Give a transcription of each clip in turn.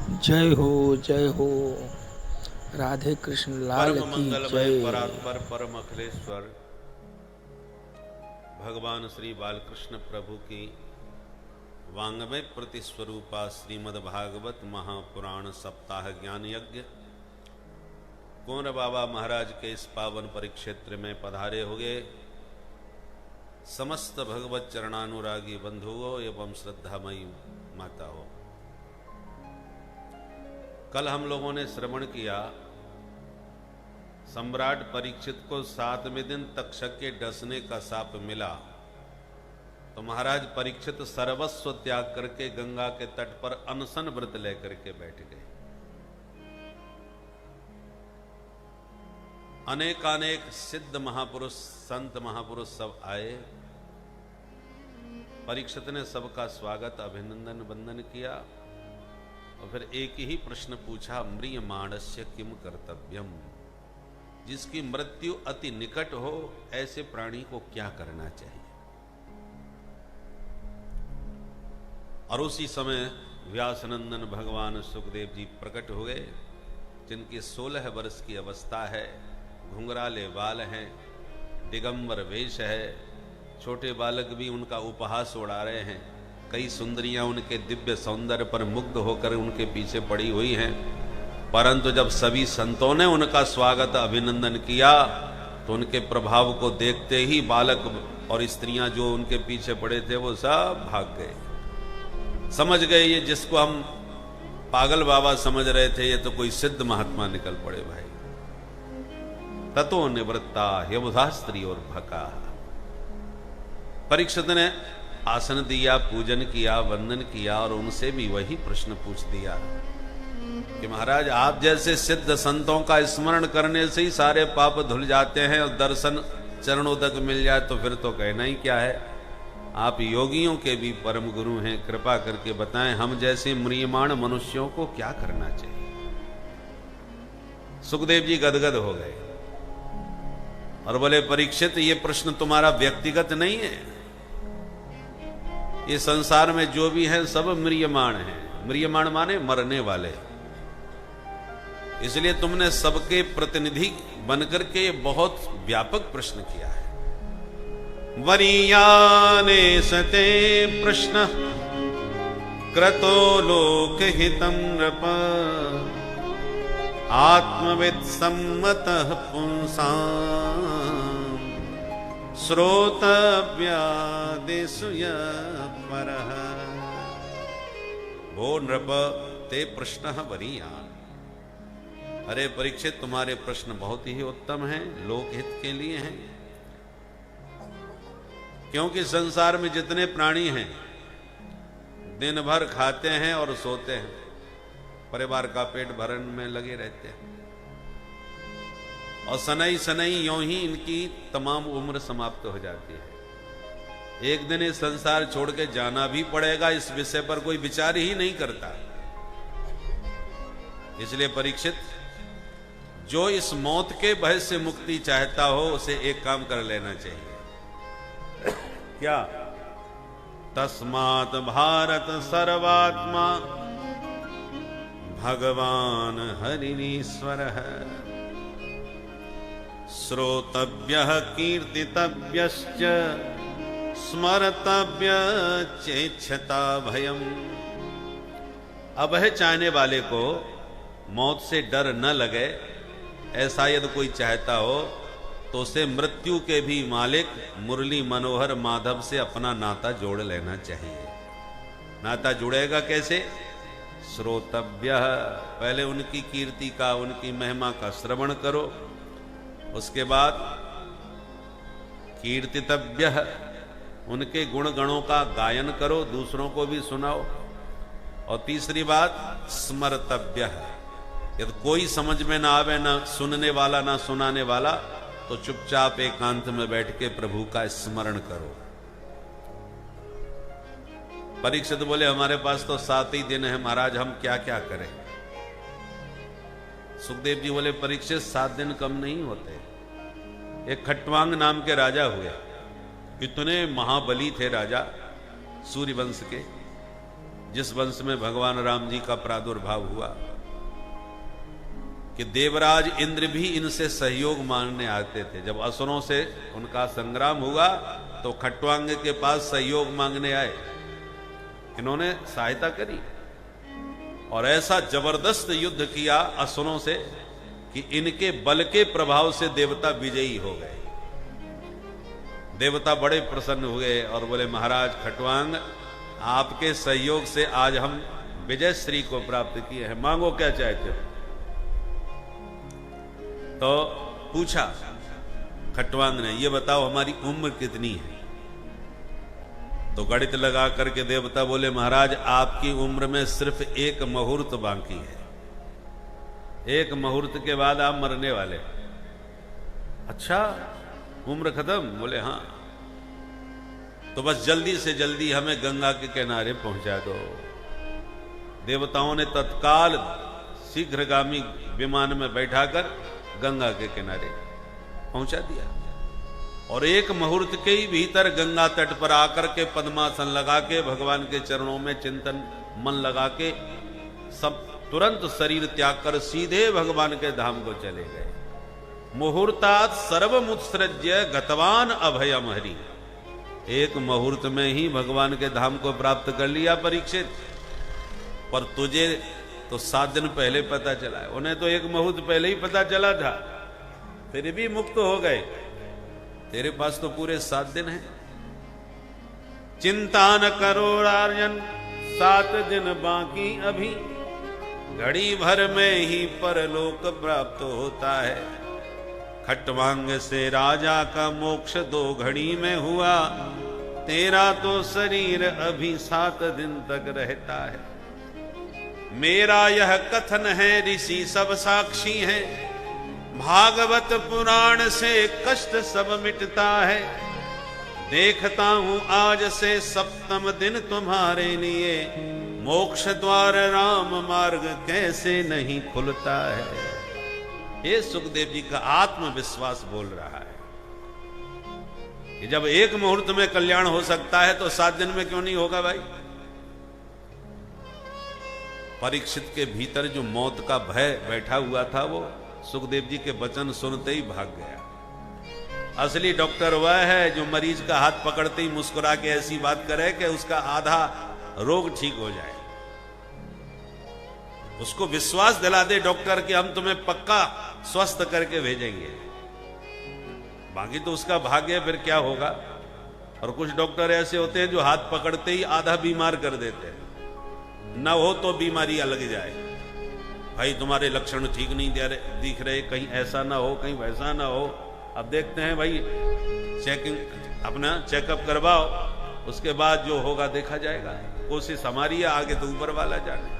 जय हो। राधे कृष्ण लाल परम की मंगलमय जय। परात्पर परम अखिलेश्वर भगवान श्री बालकृष्ण प्रभु की वांगमय प्रतिस्वरूपा श्रीमद्भागवत महापुराण सप्ताह ज्ञान यज्ञ कुंवर बाबा महाराज के इस पावन परिक्षेत्र में पधारे हुए समस्त भगवत चरणानुरागी बंधुओं एवं श्रद्धामयी माताओं, कल हम लोगों ने श्रवण किया सम्राट परीक्षित को 7वें दिन तक्षक के डसने का शाप मिला तो महाराज परीक्षित सर्वस्व त्याग करके गंगा के तट पर अनशन व्रत लेकर के बैठ गए। अनेकानेक सिद्ध महापुरुष संत महापुरुष सब आए। परीक्षित ने सबका स्वागत अभिनंदन वंदन किया और फिर एक ही प्रश्न पूछा, म्रियमाणस्य किम कर्तव्यम, जिसकी मृत्यु अति निकट हो ऐसे प्राणी को क्या करना चाहिए। और उसी समय व्यासनंदन भगवान सुखदेव जी प्रकट हुए, जिनकी 16 वर्ष की अवस्था है, घुंघराले बाल हैं, दिगंबर वेश है, छोटे बालक भी उनका उपहास उड़ा रहे हैं। कई सुंदरियां उनके दिव्य सौंदर्य पर मुग्ध होकर उनके पीछे पड़ी हुई हैं। परंतु जब सभी संतों ने उनका स्वागत अभिनंदन किया तो उनके प्रभाव को देखते ही बालक और स्त्रियां जो उनके पीछे पड़े थे वो सब भाग गए। समझ गए ये जिसको हम पागल बाबा समझ रहे थे, ये तो कोई सिद्ध महात्मा निकल पड़े भाई। ततो निवृत्ता यमुधा स्त्री और भका। परीक्षित ने आसन दिया, पूजन किया, वंदन किया और उनसे भी वही प्रश्न पूछ दिया कि महाराज, आप जैसे सिद्ध संतों का स्मरण करने से ही सारे पाप धुल जाते हैं और दर्शन चरणों तक मिल जाए तो फिर तो कहना ही क्या है। आप योगियों के भी परम गुरु हैं, कृपा करके बताएं हम जैसे म्रियमाण मनुष्यों को क्या करना चाहिए। सुखदेव जी गदगद हो गए और बोले, परीक्षित, ये प्रश्न तुम्हारा व्यक्तिगत नहीं है। ये संसार में जो भी है सब म्रियमाण है। म्रियमाण माने मरने वाले। इसलिए तुमने सबके प्रतिनिधि बनकर के ये बहुत व्यापक प्रश्न किया है। वरीयाने सते प्रश्न क्रतो लोकहितं नृप आत्मवित् सम्मतः पुंसाम् श्रोतव्यादिषु परः। वो नृप ते प्रश्नः वरीयान्। अरे परीक्षित, तुम्हारे प्रश्न बहुत ही उत्तम हैं, लोकहित के लिए हैं। क्योंकि संसार में जितने प्राणी हैं दिन भर खाते हैं और सोते हैं, परिवार का पेट भरने में लगे रहते हैं और सनई सनई यों ही इनकी तमाम उम्र समाप्त हो जाती है। एक दिन इस संसार छोड़ के जाना भी पड़ेगा, इस विषय पर कोई विचार ही नहीं करता। इसलिए परीक्षित, जो इस मौत के भय से मुक्ति चाहता हो उसे एक काम कर लेना चाहिए। क्या? तस्मात् भारत सर्वात्मा भगवान हरिनीश्वरः श्रोतव्यः कीर्तितव्यश्च स्मर्तव्य चेच्छता भयम्। अभय चाहने वाले को मौत से डर न लगे, ऐसा यदि कोई चाहता हो तो उसे मृत्यु के भी मालिक मुरली मनोहर माधव से अपना नाता जोड़ लेना चाहिए। नाता जुड़ेगा कैसे? श्रोतव्य, पहले उनकी कीर्ति का, उनकी महिमा का श्रवण करो। उसके बाद कीर्तितव्य, उनके गुण गणों का गायन करो, दूसरों को भी सुनाओ। और तीसरी बात स्मर्तव्य, यदि कोई समझ में ना आवे, ना सुनने वाला ना सुनाने वाला, तो चुपचाप एकांत में बैठ के प्रभु का स्मरण करो। परीक्षित बोले, हमारे पास तो 7 ही दिन है महाराज, हम क्या क्या करें। सुखदेव जी बोले, परीक्षित 7 दिन कम नहीं होते। एक खट्वांग नाम के राजा हुए, इतने महाबली थे राजा सूर्यवंश के। जिस वंश में भगवान राम जी का प्रादुर्भाव हुआ, कि देवराज इंद्र भी इनसे सहयोग मांगने आते थे। जब असुरों से उनका संग्राम हुआ तो खट्वांग के पास सहयोग मांगने आए, इन्होंने सहायता करी और ऐसा जबरदस्त युद्ध किया असुरों से कि इनके बल के प्रभाव से देवता विजयी हो गए। देवता बड़े प्रसन्न हुए और बोले, महाराज खट्वांग, आपके सहयोग से आज हम विजय श्री को प्राप्त किए हैं, मांगो क्या चाहते हो। तो पूछा खट्वांग ने, ये बताओ हमारी उम्र कितनी है। तो गणित लगा करके देवता बोले, महाराज आपकी उम्र में सिर्फ एक मुहूर्त बाकी है, एक मुहूर्त के बाद आप मरने वाले। अच्छा, उम्र खत्म? बोले हाँ। तो बस जल्दी से जल्दी हमें गंगा के किनारे पहुंचा दो। देवताओं ने तत्काल शीघ्रगामी विमान में बैठाकर गंगा के किनारे पहुंचा दिया और एक मुहूर्त के ही भीतर गंगा तट पर आकर के पद्मासन लगा के भगवान के चरणों में चिंतन मन लगा के सब तुरंत शरीर त्याग कर सीधे भगवान के धाम को चले गए। मुहूर्तात् सर्वमुत्सृज्य गतवान अभयम हरि। एक मुहूर्त में ही भगवान के धाम को प्राप्त कर लिया परीक्षित, पर तुझे तो 7 दिन पहले पता चला है, उन्हें तो एक मुहूर्त पहले ही पता चला था, फिर भी मुक्त हो गए। तेरे पास तो पूरे 7 दिन हैं। चिंता न करो राजन, 7 दिन बाकी अभी, घड़ी भर में ही परलोक प्राप्त होता है। खट्वांग से राजा का मोक्ष 2 घड़ी में हुआ, तेरा तो शरीर अभी 7 दिन तक रहता है। मेरा यह कथन है, ऋषि सब साक्षी हैं, भागवत पुराण से कष्ट सब मिटता है। देखता हूं आज से 7वें दिन तुम्हारे लिए, मोक्ष द्वार राम मार्ग कैसे नहीं खुलता है। ये सुखदेव जी का आत्मविश्वास बोल रहा है कि जब एक मुहूर्त में कल्याण हो सकता है तो 7 दिन में क्यों नहीं होगा भाई। परीक्षित के भीतर जो मौत का भय बैठा हुआ था वो सुखदेव जी के वचन सुनते ही भाग गया। असली डॉक्टर वह है जो मरीज का हाथ पकड़ते ही मुस्कुरा के ऐसी बात करे कि उसका आधा रोग ठीक हो जाए। उसको विश्वास दिला दे डॉक्टर कि हम तुम्हें पक्का स्वस्थ करके भेजेंगे, बाकी तो उसका भाग्य फिर क्या होगा। और कुछ डॉक्टर ऐसे होते हैं जो हाथ पकड़ते ही आधा बीमार कर देते हैं, ना हो तो बीमारी अलग जाए। भाई तुम्हारे लक्षण ठीक नहीं दिख रहे, कहीं ऐसा ना हो कहीं वैसा ना हो। अब देखते हैं भाई, चेकिंग अपना चेकअप करवाओ, उसके बाद जो होगा देखा जाएगा। कोशिश हमारी है, आगे तो ऊपर वाला जाने।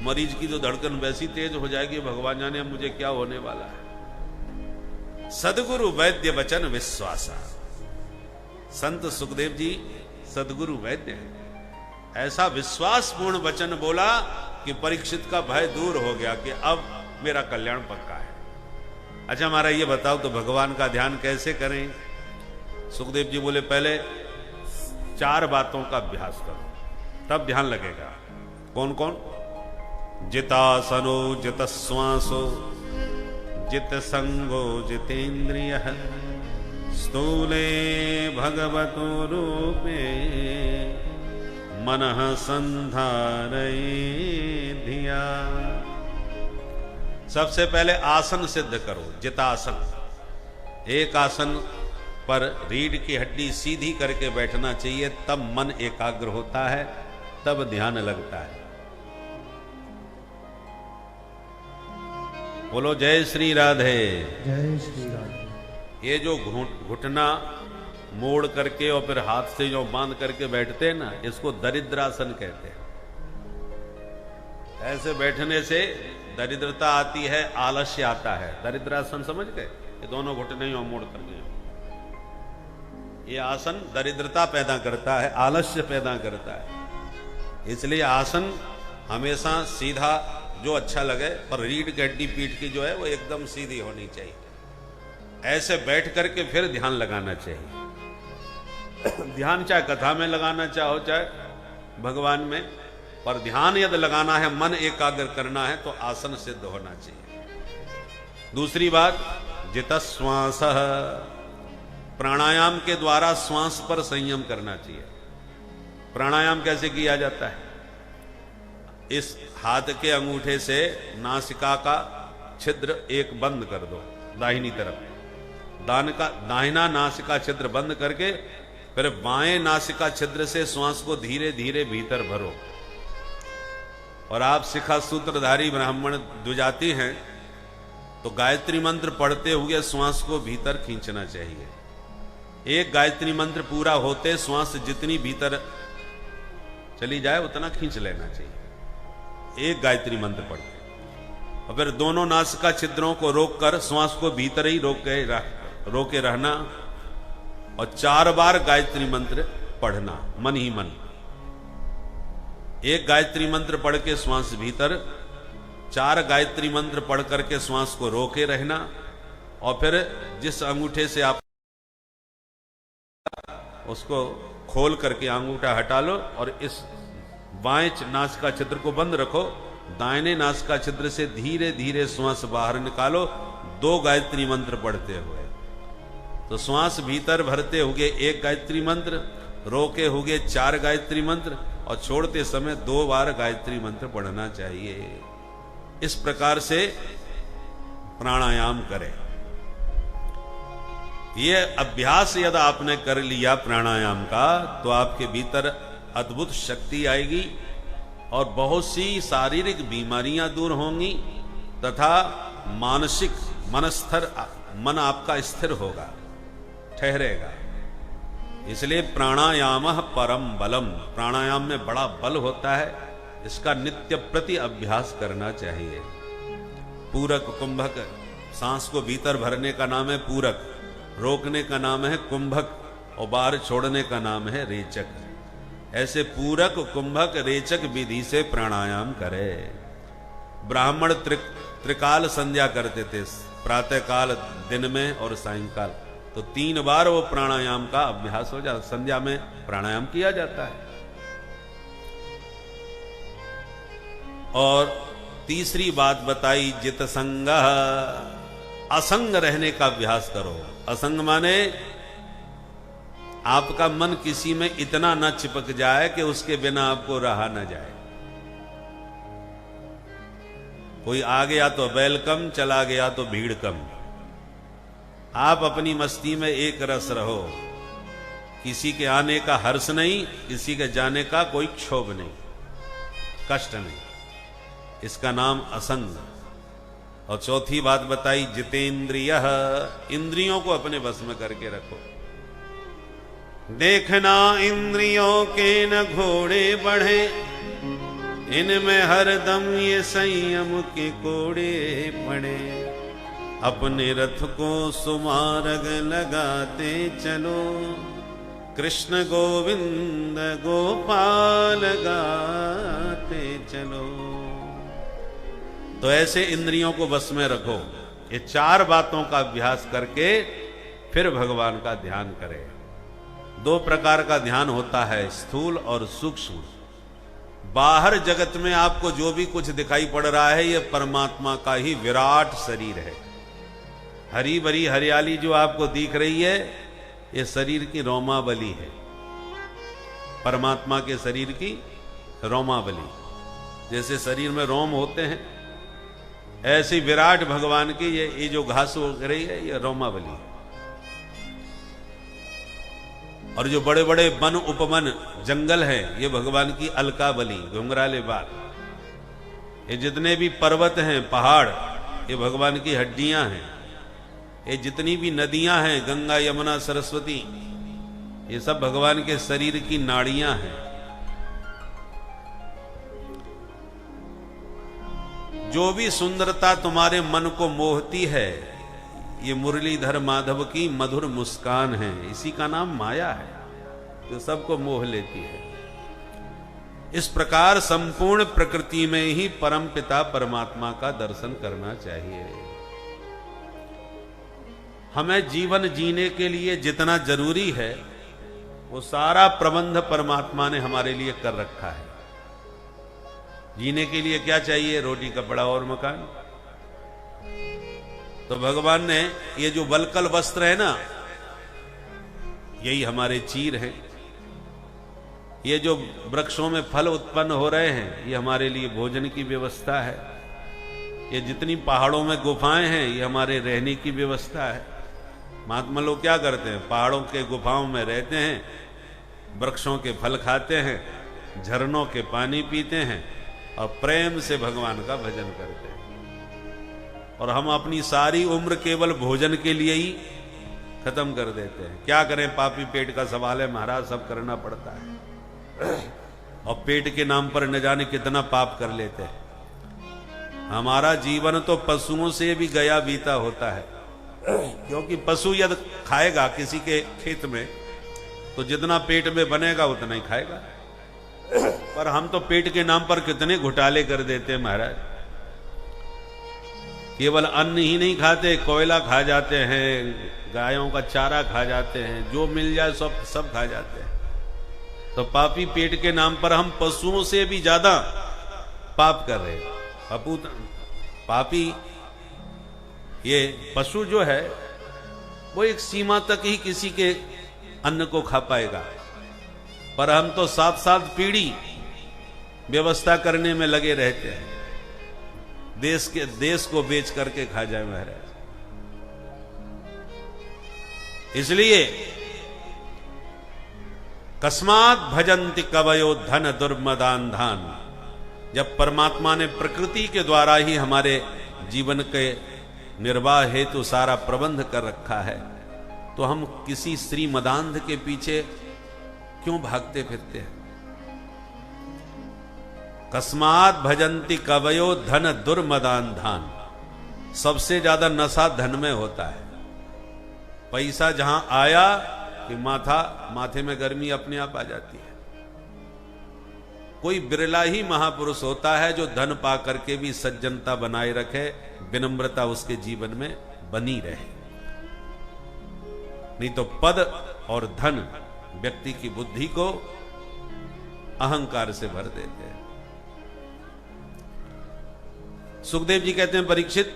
मरीज की तो धड़कन वैसी तेज हो जाएगी, भगवान जाने अब मुझे क्या होने वाला है। सदगुरु वैद्य वचन विश्वासा। संत सुखदेव जी सदगुरु वैद्य है। ऐसा विश्वासपूर्ण वचन बोला कि परीक्षित का भय दूर हो गया कि अब मेरा कल्याण पक्का है। अच्छा हमारा ये बताओ तो भगवान का ध्यान कैसे करें। सुखदेव जी बोले, पहले 4 बातों का अभ्यास करो, तब ध्यान लगेगा। कौन कौन? जितासनो जितश्वासो जित संगो जितेन्द्रिय, स्थूले भगवतो रूपे मनः संधारये धिया। सबसे पहले आसन सिद्ध करो, जितासन। एक आसन पर रीढ़ की हड्डी सीधी करके बैठना चाहिए, तब मन एकाग्र होता है, तब ध्यान लगता है। बोलो जय श्री राधे। जय श्री राधे। ये जो घुटना मोड़ करके और फिर हाथ से जो बांध करके बैठते हैं ना, इसको दरिद्रासन कहते हैं। ऐसे बैठने से दरिद्रता आती है, आलस्य आता है। दरिद्रासन समझ गए? ये दोनों घुटने यो मोड़ करके, ये आसन दरिद्रता पैदा करता है, आलस्य पैदा करता है। इसलिए आसन हमेशा सीधा जो अच्छा लगे, पर रीढ़ की हड्डी पीठ की जो है वो एकदम सीधी होनी चाहिए। ऐसे बैठ करके फिर ध्यान लगाना चाहिए। ध्यान चाहे कथा में लगाना चाहो चाहे भगवान में, पर ध्यान यदि लगाना है, मन एकाग्र करना है, तो आसन सिद्ध होना चाहिए। दूसरी बात, जितश्वास, प्राणायाम के द्वारा श्वास पर संयम करना चाहिए। प्राणायाम कैसे किया जाता है? इस हाथ के अंगूठे से नासिका का छिद्र एक बंद कर दो, दाहिनी तरफ दाहिना नासिका छिद्र बंद करके फिर बाएं नासिका छिद्र से श्वास को धीरे धीरे भीतर भरो। और आप शिखा सूत्रधारी ब्राह्मण द्विजाति हैं, तो गायत्री मंत्र पढ़ते हुए श्वास को भीतर खींचना चाहिए। एक गायत्री मंत्र पूरा होते श्वास जितनी भीतर चली जाए उतना खींच लेना चाहिए, एक गायत्री मंत्र पढ़ते। और फिर दोनों नासिका छिद्रों को रोककर श्वास को भीतर ही रोके रहना और 4 बार गायत्री मंत्र पढ़ना, मन ही मन। एक गायत्री मंत्र पढ़ के श्वास भीतर, 4 गायत्री मंत्र पढ़ करके श्वास को रोके रहना, और फिर जिस अंगूठे से आप उसको खोल करके अंगूठा हटा लो और इस बाएं नासिका छिद्र को बंद रखो, दाहिने नासिका छिद्र से धीरे धीरे श्वास बाहर निकालो, 2 गायत्री मंत्र पढ़ते हुए। तो श्वास भीतर भरते हुए 1 गायत्री मंत्र, रोके हुए 4 गायत्री मंत्र, और छोड़ते समय 2 बार गायत्री मंत्र पढ़ना चाहिए। इस प्रकार से प्राणायाम करें। यह अभ्यास यदि आपने कर लिया प्राणायाम का, तो आपके भीतर अद्भुत शक्ति आएगी और बहुत सी शारीरिक बीमारियां दूर होंगी तथा मानसिक मन आपका स्थिर होगा, ठहरेगा। इसलिए प्राणायाम परम बलम, प्राणायाम में बड़ा बल होता है, इसका नित्य प्रति अभ्यास करना चाहिए। पूरक कुंभक, सांस को भीतर भरने का नाम है पूरक, रोकने का नाम है कुंभक, और बाहर छोड़ने का नाम है रेचक। ऐसे पूरक कुंभक रेचक विधि से प्राणायाम करे। ब्राह्मण त्रिकाल संध्या करते थे, प्रातः काल, दिन में और सायंकाल, तो 3 बार वो प्राणायाम का अभ्यास हो जाता, संध्या में प्राणायाम किया जाता है। और तीसरी बात बताई, जित संग, असंग रहने का अभ्यास करो। असंग माने आपका मन किसी में इतना न चिपक जाए कि उसके बिना आपको रहा न जाए। कोई आ गया तो वेलकम, चला गया तो भीड़ कम। आप अपनी मस्ती में एक रस रहो, किसी के आने का हर्ष नहीं, किसी के जाने का कोई क्षोभ नहीं, कष्ट नहीं। इसका नाम असंग। और चौथी बात बताई, जितेंद्रिय, इंद्रियों को अपने बस में करके रखो। देखना इंद्रियों के न घोड़े बढ़े, इनमें हरदम ये संयम के कोड़े पड़े। अपने रथ को सुमार्ग लगाते चलो, कृष्ण गोविंद गोपाल गाते चलो। तो ऐसे इंद्रियों को बस में रखो। ये 4 बातों का अभ्यास करके फिर भगवान का ध्यान करें। 2 प्रकार का ध्यान होता है, स्थूल और सूक्ष्म। बाहर जगत में आपको जो भी कुछ दिखाई पड़ रहा है, ये परमात्मा का ही विराट शरीर है। हरी भरी हरियाली जो आपको दिख रही है, ये शरीर की रोमावली है, परमात्मा के शरीर की रोमावली। जैसे शरीर में रोम होते हैं, ऐसी विराट भगवान की ये जो घास हो रही है, ये रोमावली है। और जो बड़े बड़े वन उपवन जंगल है, ये भगवान की अलकावली, घुंघराले बाल। ये जितने भी पर्वत हैं, पहाड़, ये भगवान की हड्डियां हैं। ये जितनी भी नदियां हैं, गंगा यमुना सरस्वती, ये सब भगवान के शरीर की नाड़ियां हैं। जो भी सुंदरता तुम्हारे मन को मोहती है, ये मुरलीधर माधव की मधुर मुस्कान है। इसी का नाम माया है, जो सबको मोह लेती है। इस प्रकार संपूर्ण प्रकृति में ही परम पिता परमात्मा का दर्शन करना चाहिए। हमें जीवन जीने के लिए जितना जरूरी है, वो सारा प्रबंध परमात्मा ने हमारे लिए कर रखा है। जीने के लिए क्या चाहिए? रोटी, कपड़ा और मकान। तो भगवान ने ये जो वलकल वस्त्र है ना, यही हमारे चीर हैं। ये जो वृक्षों में फल उत्पन्न हो रहे हैं, ये हमारे लिए भोजन की व्यवस्था है। ये जितनी पहाड़ों में गुफाएं हैं, ये हमारे रहने की व्यवस्था है। महात्मा लोग क्या करते हैं? पहाड़ों के गुफाओं में रहते हैं, वृक्षों के फल खाते हैं, झरनों के पानी पीते हैं और प्रेम से भगवान का भजन करते हैं। और हम अपनी सारी उम्र केवल भोजन के लिए ही खत्म कर देते हैं। क्या करें? पापी पेट का सवाल है महाराज, सब करना पड़ता है। और पेट के नाम पर न जाने कितना पाप कर लेते हैं। हमारा जीवन तो पशुओं से भी गया बीता होता है, क्योंकि पशु यदि खाएगा किसी के खेत में तो जितना पेट में बनेगा उतना ही खाएगा। पर हम तो पेट के नाम पर कितने घोटाले कर देते हैं महाराज। केवल अन्न ही नहीं खाते, कोयला खा जाते हैं, गायों का चारा खा जाते हैं, जो मिल जाए सब खा जाते हैं। तो पापी पेट के नाम पर हम पशुओं से भी ज्यादा पाप कर रहे हैं। पापी ये पशु जो है वो एक सीमा तक ही किसी के अन्न को खा पाएगा, पर हम तो 7-7 पीढ़ी व्यवस्था करने में लगे रहते हैं। देश को बेच करके खा जाए महाराज। इसलिए कस्मात् भजन्ति कवयो धन दुर्मदान धान। जब परमात्मा ने प्रकृति के द्वारा ही हमारे जीवन के निर्वाह हेतु सारा प्रबंध कर रखा है, तो हम किसी श्री मदांध के पीछे क्यों भागते फिरते हैं? कस्मात् भजन्ति कवयो धन दुर्मदान धान। सबसे ज्यादा नशा धन में होता है। पैसा जहां आया कि माथे में गर्मी अपने आप आ जाती है। कोई बिरला ही महापुरुष होता है जो धन पा करके भी सज्जनता बनाए रखे, विनम्रता उसके जीवन में बनी रहे। नहीं तो पद और धन व्यक्ति की बुद्धि को अहंकार से भर देते हैं। सुखदेव जी कहते हैं, परीक्षित,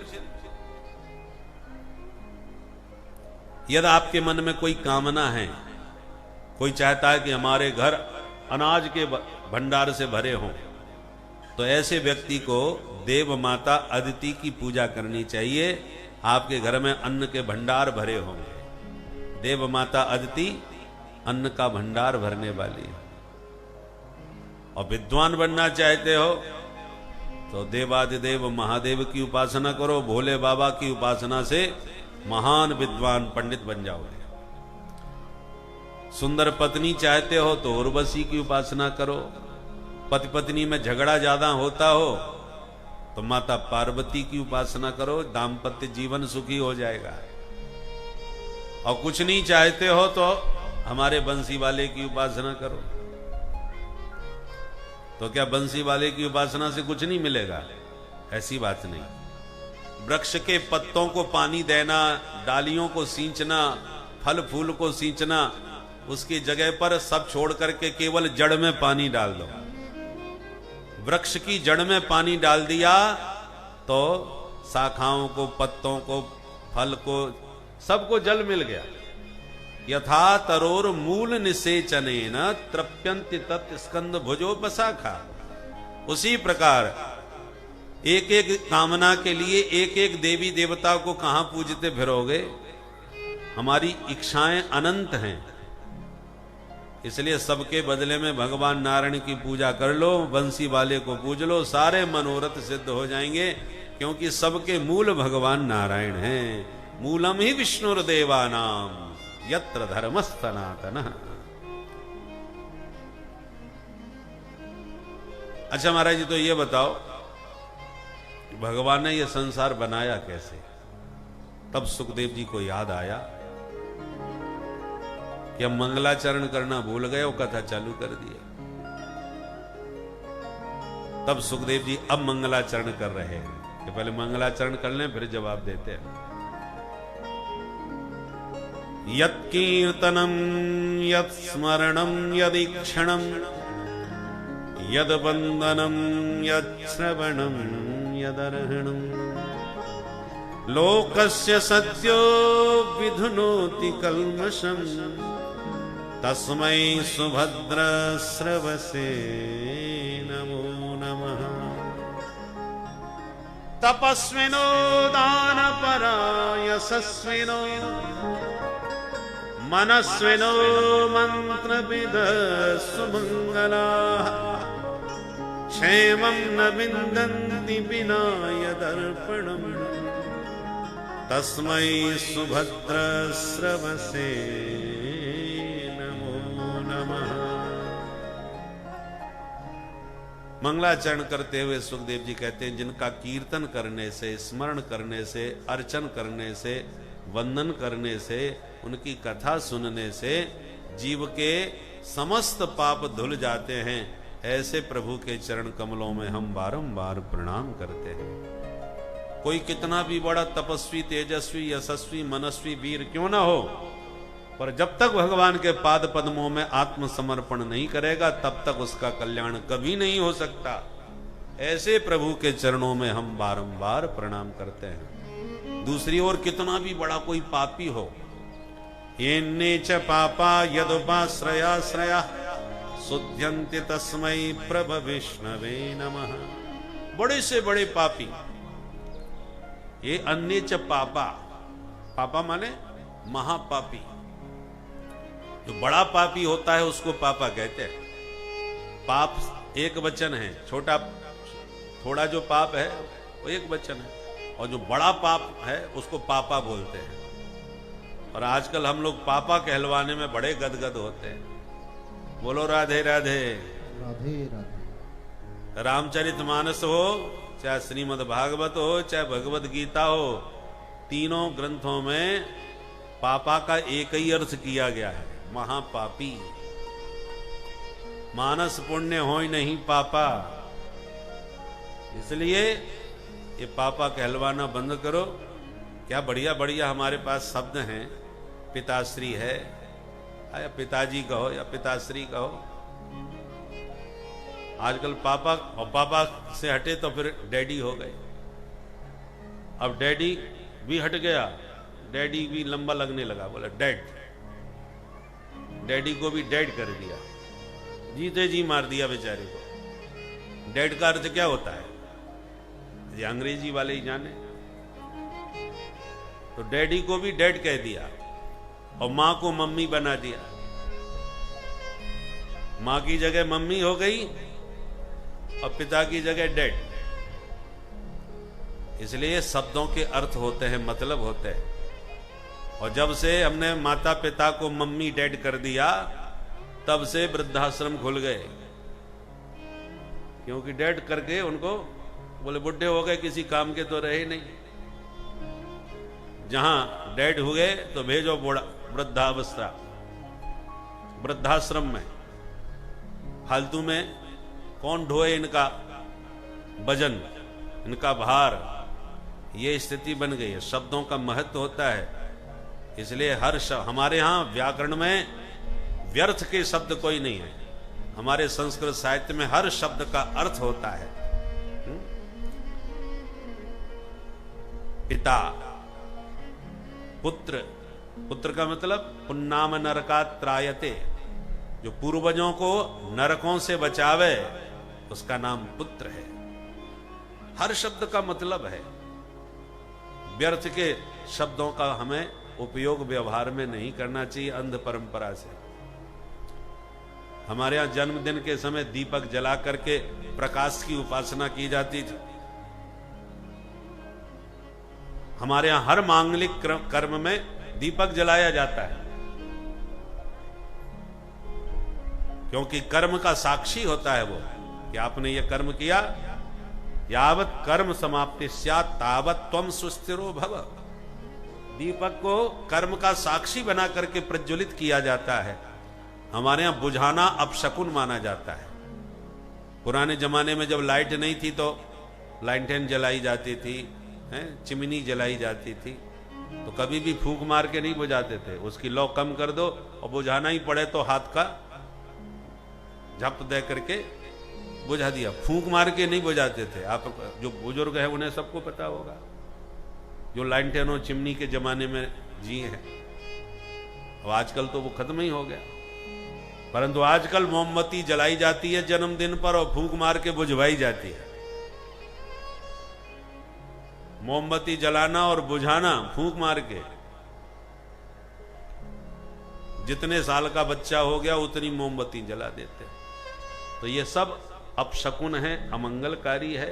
यदि आपके मन में कोई कामना है, कोई चाहता है कि हमारे घर अनाज के भंडार से भरे हों, तो ऐसे व्यक्ति को देव माता अदिति की पूजा करनी चाहिए। आपके घर में अन्न के भंडार भरे होंगे। देव माता अदिति अन्न का भंडार भरने वाली है। और विद्वान बनना चाहते हो तो देवादिदेव महादेव की उपासना करो, भोले बाबा की उपासना से महान विद्वान पंडित बन जाओगे। सुंदर पत्नी चाहते हो तो उर्वशी की उपासना करो। पति पत्नी में झगड़ा ज्यादा होता हो तो माता पार्वती की उपासना करो, दाम्पत्य जीवन सुखी हो जाएगा। और कुछ नहीं चाहते हो तो हमारे बंसी वाले की उपासना करो। तो क्या बंसी वाले की उपासना से कुछ नहीं मिलेगा? ऐसी बात नहीं। वृक्ष के पत्तों को पानी देना, डालियों को सींचना, फल फूल को सींचना, उसकी जगह पर सब छोड़ करके केवल जड़ में पानी डाल दो। वृक्ष की जड़ में पानी डाल दिया तो शाखाओं को, पत्तों को, फल को, सबको जल मिल गया। यथा तरोर मूल निसेचनेन तृप्यन्ति तत् स्कंद भुजो बसाखा। उसी प्रकार एक एक कामना के लिए एक एक देवी देवता को कहां पूजते फिरोगे? हमारी इच्छाएं अनंत हैं। इसलिए सबके बदले में भगवान नारायण की पूजा कर लो, बंसी वाले को पूज लो, सारे मनोरथ सिद्ध हो जाएंगे। क्योंकि सबके मूल भगवान नारायण हैं। मूलम ही विष्णुर्देवानाम यत्र धर्म सनातन। अच्छा महाराज जी, तो ये बताओ भगवान ने ये संसार बनाया कैसे? तब सुखदेव जी को याद आया कि हम मंगलाचरण करना भूल गए, वो कथा चालू कर दिए। तब सुखदेव जी अब मंगलाचरण कर रहे हैं कि पहले मंगलाचरण कर लें फिर जवाब देते हैं। यत्कीर्तनम यत्स्मरणम यदीक्षणम यद वंदनम यद श्रवणम यदर्हणम लोकस्य सत्यो विधुनोति कल्मषम तस्मै सुभद्र स्रवसे नमो नमः। तपस्विनो दानपरा यशस्विनो मनस्विनो मंत्रविद सुमंगलाः क्षेमं न विन्दन्ति विना यदर्पणम् तस्मै सुभद्र स्रवसे नमो नमः। मंगलाचरण करते हुए सुखदेव जी कहते हैं, जिनका कीर्तन करने से, स्मरण करने से, अर्चन करने से, वंदन करने से, उनकी कथा सुनने से जीव के समस्त पाप धुल जाते हैं, ऐसे प्रभु के चरण कमलों में हम बारंबार प्रणाम करते हैं। कोई कितना भी बड़ा तपस्वी, तेजस्वी, यशस्वी, मनस्वी, वीर क्यों ना हो, पर जब तक भगवान के पाद पद्मों में आत्मसमर्पण नहीं करेगा तब तक उसका कल्याण कभी नहीं हो सकता। ऐसे प्रभु के चरणों में हम बारंबार प्रणाम करते हैं। दूसरी ओर कितना भी बड़ा कोई पापी हो, येन्ने च पापा यदुपाश्रयाश्रया शुद्ध्यन्ति तस्मै प्रभ विष्णवे नमः। बड़े से बड़े पापी, ये अन्य च पापा, पापा माने महापापी। जो बड़ा पापी होता है उसको पापा कहते हैं। पाप एक वचन है, छोटा थोड़ा जो पाप है वो एक वचन है, और जो बड़ा पाप है उसको पापा बोलते हैं। और आजकल हम लोग पापा कहलवाने में बड़े गदगद होते हैं। बोलो राधे राधे। राधे राधे। रामचरितमानस हो, चाहे श्रीमद् भागवत हो, चाहे भगवत गीता हो, तीनों ग्रंथों में पापा का एक ही अर्थ किया गया है, महापापी। मानस पुण्य हो ही नहीं पापा। इसलिए ये पापा कहलवाना बंद करो। क्या बढ़िया बढ़िया हमारे पास शब्द हैं, पिताश्री है, या पिताजी कहो या पिताश्री कहो। आजकल पापा, और पापा से हटे तो फिर डैडी हो गए। अब डैडी भी हट गया, डैडी भी लंबा लगने लगा, बोला डैड। डैडी को भी डैड कर दिया, जीते जी मार दिया बेचारे को। डैड का अर्थ क्या होता है ये अंग्रेजी वाले ही जाने। तो डैडी को भी डैड कह दिया और मां को मम्मी बना दिया। मां की जगह मम्मी हो गई और पिता की जगह डैड। इसलिए शब्दों के अर्थ होते हैं, मतलब होते हैं। और जब से हमने माता पिता को मम्मी डैड कर दिया तब से वृद्धाश्रम खुल गए, क्योंकि डैड करके उनको बोले बुढ़े हो गए, किसी काम के तो रहे नहीं। जहां डैड हुए तो भेजो वृद्धावस्था, वृद्धाश्रम में। फालतू में कौन ढोए इनका वजन, इनका भार। ये स्थिति बन गई है। शब्दों का महत्व होता है। इसलिए हर हमारे यहां व्याकरण में व्यर्थ के शब्द कोई नहीं है। हमारे संस्कृत साहित्य में हर शब्द का अर्थ होता है। पिता, पुत्र, पुत्र का मतलब पुन्नाम नरका त्रायते, जो पूर्वजों को नरकों से बचावे उसका नाम पुत्र है। हर शब्द का मतलब है। व्यर्थ के शब्दों का हमें उपयोग व्यवहार में नहीं करना चाहिए अंध परंपरा से। हमारे यहां जन्मदिन के समय दीपक जला करके प्रकाश की उपासना की जाती थी। हमारे यहां हर मांगलिक कर्म में दीपक जलाया जाता है, क्योंकि कर्म का साक्षी होता है वो, कि आपने ये कर्म किया। यावत कर्म समाप्ति स्यात् तावत त्वम सुस्थिरो भव। दीपक को कर्म का साक्षी बना करके प्रज्वलित किया जाता है। हमारे यहां बुझाना अपशकुन माना जाता है। पुराने जमाने में जब लाइट नहीं थी तो लालटेन जलाई जाती थी, चिमनी जलाई जाती थी, तो कभी भी फूंक मार के नहीं बुझाते थे। उसकी लौ कम कर दो और बुझाना ही पड़े तो हाथ का झप दे करके बुझा दिया। फूंक मार के नहीं बुझाते थे। आप जो बुजुर्ग हैं उन्हें सबको पता होगा, जो लालटेन और चिमनी के जमाने में जिए हैं। अब आजकल तो वो खत्म ही हो गया, परंतु आजकल मोमबत्ती जलाई जाती है जन्मदिन पर और फूंक मार के बुझवाई जाती है। मोमबत्ती जलाना और बुझाना फूंक मार के, जितने साल का बच्चा हो गया उतनी मोमबत्ती जला देते हैं। तो ये सब अपशकुन है, अमंगलकारी है।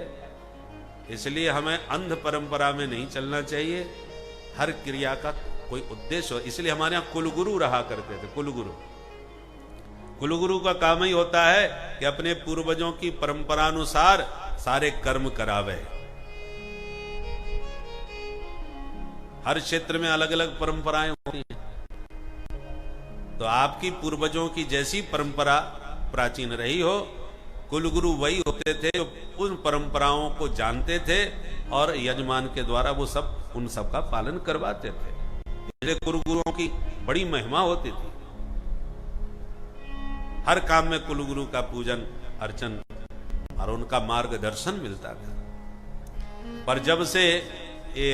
इसलिए हमें अंध परंपरा में नहीं चलना चाहिए। हर क्रिया का कोई उद्देश्य हो। इसलिए हमारे यहां कुलगुरु रहा करते थे। कुलगुरु का काम ही होता है कि अपने पूर्वजों की परंपरानुसार सारे कर्म करावे। हर क्षेत्र में अलग अलग परंपराएं होती हैं, तो आपकी पूर्वजों की जैसी परंपरा प्राचीन रही हो, कुलगुरु वही होते थे जो उन परंपराओं को जानते थे और यजमान के द्वारा वो सब उन सब का पालन करवाते थे। इसलिए कुलगुरुओं की बड़ी महिमा होती थी। हर काम में कुलगुरु का पूजन अर्चन और उनका मार्गदर्शन मिलता था। पर जब से ये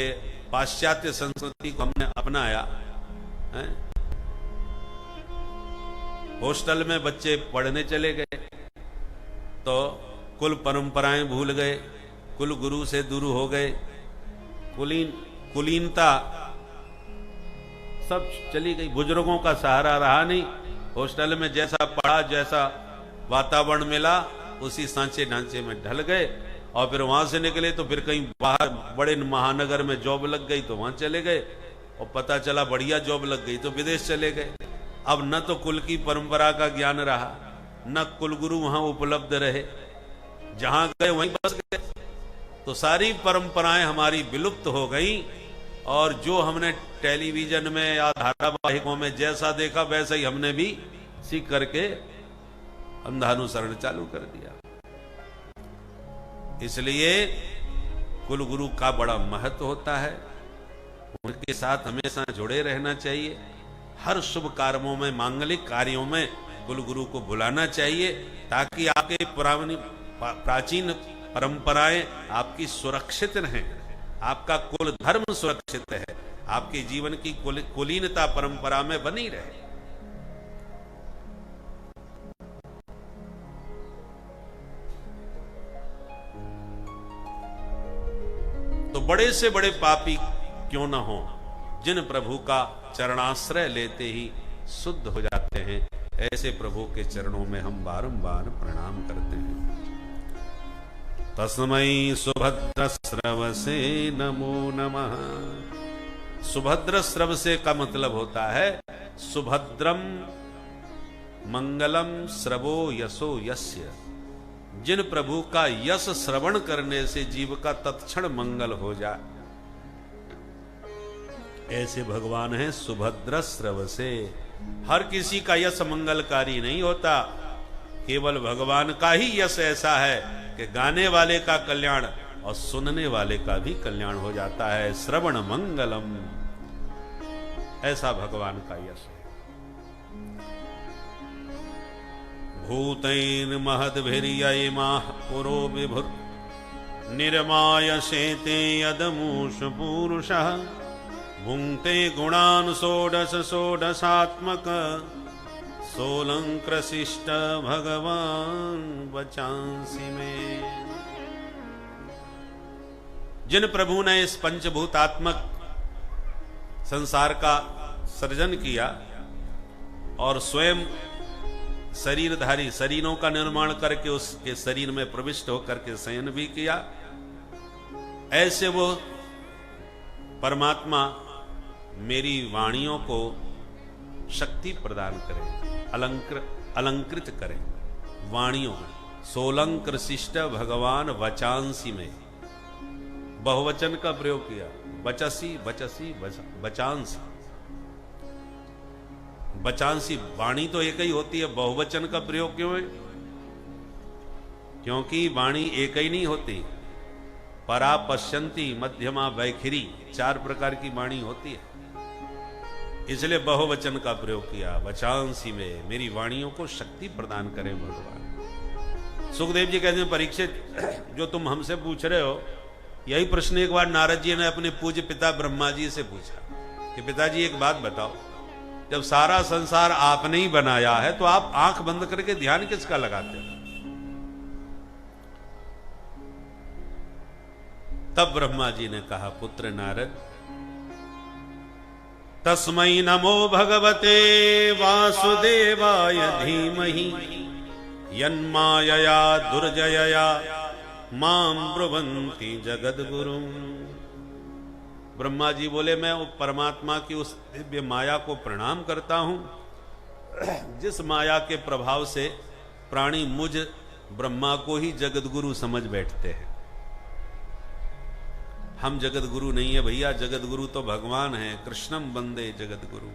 पाश्चात्य संस्कृति को हमने अपनाया है, हॉस्टल में बच्चे पढ़ने चले गए तो कुल परंपराएं भूल गए, कुल गुरु से दूर हो गए, कुलीनता सब चली गई। बुजुर्गों का सहारा रहा नहीं। हॉस्टल में जैसा पढ़ा, जैसा वातावरण मिला, उसी सांचे ढांचे में ढल गए और फिर वहां से निकले तो फिर कहीं बाहर बड़े महानगर में जॉब लग गई तो वहां चले गए और पता चला बढ़िया जॉब लग गई तो विदेश चले गए। अब न तो कुल की परंपरा का ज्ञान रहा, न कुलगुरु वहां उपलब्ध रहे, जहां गए वहीं बस गए। तो सारी परंपराएं हमारी विलुप्त हो गई और जो हमने टेलीविजन में या धारावाहिकों में जैसा देखा वैसा ही हमने भी सीख करके अंधानुसरण चालू कर दिया। इसलिए कुलगुरु का बड़ा महत्व होता है, उनके साथ हमेशा जुड़े रहना चाहिए। हर शुभ कार्यों में, मांगलिक कार्यों में कुलगुरु को बुलाना चाहिए, ताकि आपके प्राचीन परंपराएं आपकी सुरक्षित रहें, आपका कुल धर्म सुरक्षित है, आपके जीवन की कुलीनता परंपरा में बनी रहे। तो बड़े से बड़े पापी क्यों न हो, जिन प्रभु का चरणाश्रय लेते ही शुद्ध हो जाते हैं, ऐसे प्रभु के चरणों में हम बारंबार प्रणाम करते हैं। तस्मै सुभद्र स्रवसे नमो नमः। सुभद्र स्रव से का मतलब होता है सुभद्रम मंगलम श्रवो यशो यस्य। जिन प्रभु का यश श्रवण करने से जीव का तत्क्षण मंगल हो जाए, ऐसे भगवान है सुभद्र स्रव से। हर किसी का यश मंगलकारी नहीं होता, केवल भगवान का ही यश ऐसा है कि गाने वाले का कल्याण और सुनने वाले का भी कल्याण हो जाता है। श्रवण मंगलम, ऐसा भगवान का यश है। भूतैन महद्भिर्ययमाः पुरो विभुर निर्माय शेते यदमूष पूरुषः भुंक्ते गुणान् षोडश षोडशात्मक सोलंकृशिष्ट भगवान वचांसि में। जिन प्रभु ने इस पंचभूतात्मक संसार का सृजन किया और स्वयं शरीरधारी शरीरों का निर्माण करके उसके शरीर में प्रविष्ट होकर के शयन भी किया, ऐसे वो परमात्मा मेरी वाणियों को शक्ति प्रदान करे, अलंकृत करे वाणियों में। सोलंकृशिष्ट भगवान वचांसी में बहुवचन का प्रयोग किया, बचसी बचसी बचांसी। बचांसी वाणी तो एक ही होती है, बहुवचन का प्रयोग क्यों है? क्योंकि वाणी एक ही नहीं होती, परा पश्यंती मध्यमा वैखरी 4 प्रकार की वाणी होती है, इसलिए बहुवचन का प्रयोग किया। वचांसी में मेरी वाणियों को शक्ति प्रदान करें भगवान। सुखदेव जी कहते हैं परीक्षित, जो तुम हमसे पूछ रहे हो, यही प्रश्न एक बार नारद जी ने अपने पूज्य पिता ब्रह्मा जी से पूछा कि पिताजी एक बात बताओ, जब सारा संसार आपने ही बनाया है तो आप आंख बंद करके ध्यान किसका लगाते हो? तब ब्रह्मा जी ने कहा, पुत्र नारद, तस्मै नमो भगवते वासुदेवाय धीमहि यन्मायया दुर्जयया मां ब्रुवन्ति जगद्गुरु। ब्रह्मा जी बोले, मैं परमात्मा की उस दिव्य माया को प्रणाम करता हूं जिस माया के प्रभाव से प्राणी मुझ ब्रह्मा को ही जगद्गुरु समझ बैठते हैं। हम जगद्गुरु नहीं है भैया, जगद्गुरु तो भगवान है। कृष्णम वंदे जगद्गुरु।